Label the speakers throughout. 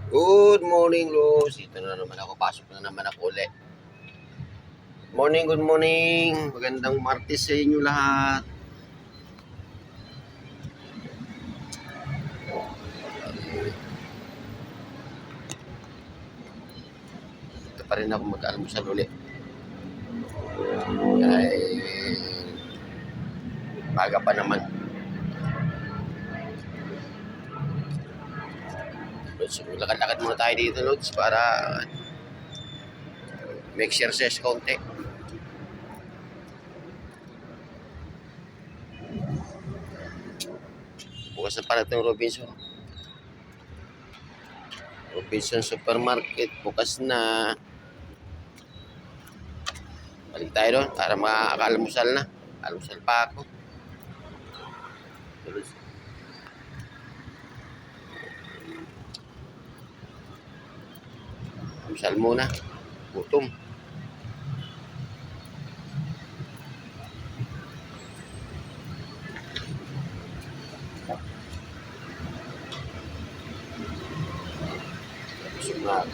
Speaker 1: Good morning, Luz. Ito na naman ako. Pasok na naman ako ulit. Good morning. Magandang Martes sa inyo lahat. Ito pa rin ako mag-almusal ulit. Ay, baga pa naman. Lakad-lakad muna tayo dito, Luz, para make exercise konti. Bukas na pala itong Robinson Supermarket. Bukas na. Balik tayo doon para makakaalmusal na. Almusal pa ako. Almusal muna. Gutom. Sunod.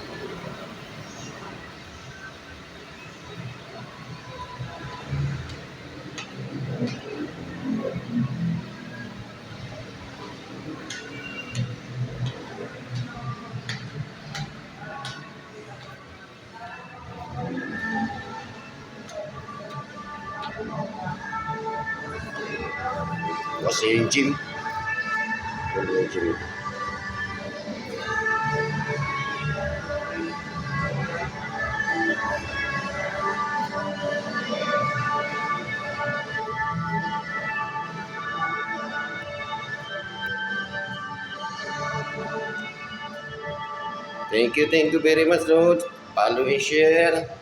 Speaker 1: Kasi yung gym. Thank you very much, Lord. Follow and share.